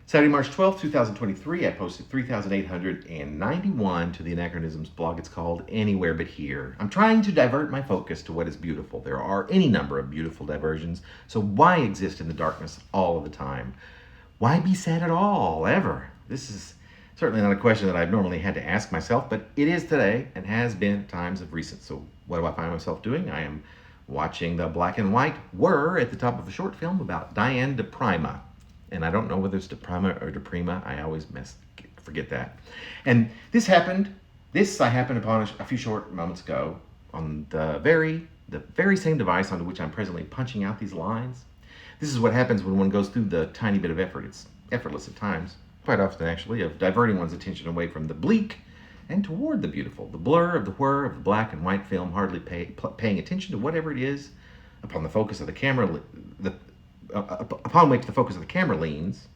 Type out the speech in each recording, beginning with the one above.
Saturday, March 12th, 2023, I posted 3,891 to the Anachronisms blog. It's called Anywhere But Here. I'm trying to divert my focus to what is beautiful. There are any number of beautiful diversions, so why exist in the darkness all of the time? Why be sad at all, ever? This is certainly not a question that I've normally had to ask myself, but it is today and has been at times of recent. So what do I find myself doing? I am watching the black and white whir at the top of a short film about Diane de Prima. And I don't know whether it's de Prima or de Prima. I always forget that. And I happened upon a few short moments ago on the very same device onto which I'm presently punching out these lines. This is what happens when one goes through the tiny bit of effort. It's effortless at times, quite often actually, of diverting one's attention away from the bleak and toward the beautiful, the blur of the whir of the black and white film, hardly paying attention to whatever it is upon the focus of the camera, upon which the focus of the camera leans.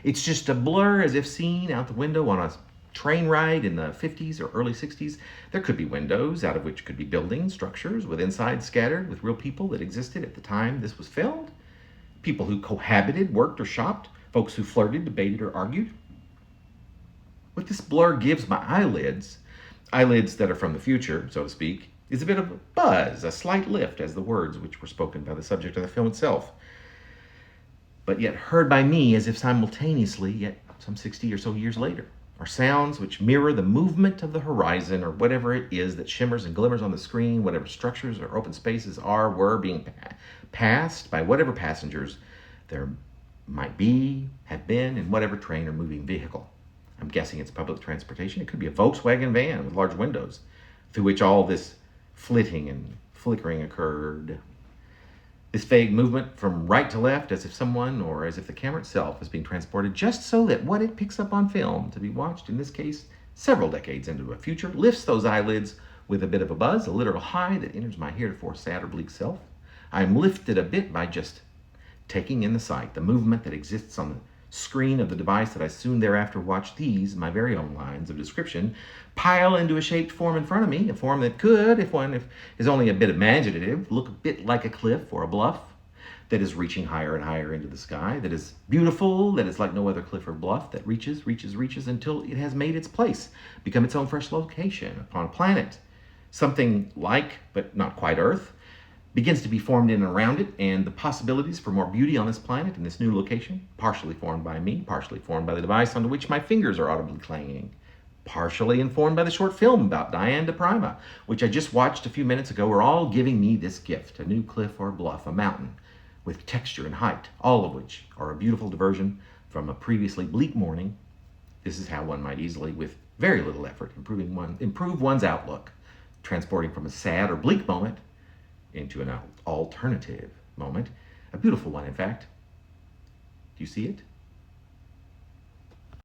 It's just a blur as if seen out the window on a train ride in the 50s or early 60s. There could be windows out of which could be buildings, structures with insides scattered with real people that existed at the time this was filmed. People who cohabited, worked or shopped, folks who flirted, debated or argued. What this blur gives my eyelids that are from the future, so to speak, is a bit of a buzz, a slight lift as the words which were spoken by the subject of the film itself, but yet heard by me as if simultaneously, yet some 60 or so years later, are sounds which mirror the movement of the horizon or whatever it is that shimmers and glimmers on the screen, whatever structures or open spaces were being passed by whatever passengers there might be, have been in whatever train or moving vehicle. I'm guessing it's public transportation. It could be a Volkswagen van with large windows through which all this flitting and flickering occurred. This vague movement from right to left as if someone or as if the camera itself is being transported just so that what it picks up on film to be watched, in this case, several decades into a future, lifts those eyelids with a bit of a buzz, a literal high that enters my heretofore sad or bleak self. I'm lifted a bit by just taking in the sight, the movement that exists on the screen of the device that I soon thereafter watch these, my very own lines of description, pile into a shaped form in front of me, a form that could, if one is only a bit imaginative, look a bit like a cliff or a bluff that is reaching higher and higher into the sky, that is beautiful, that is like no other cliff or bluff, that reaches until it has made its place, become its own fresh location upon a planet. Something like, but not quite Earth, begins to be formed in and around it, and the possibilities for more beauty on this planet in this new location, partially formed by me, partially formed by the device onto which my fingers are audibly clanging, partially informed by the short film about Diane de Prima, which I just watched a few minutes ago, are all giving me this gift, a new cliff or bluff, a mountain with texture and height, all of which are a beautiful diversion from a previously bleak morning. This is how one might easily, with very little effort, improve one's outlook, transporting from a sad or bleak moment into an alternative moment, a beautiful one, in fact. Do you see it?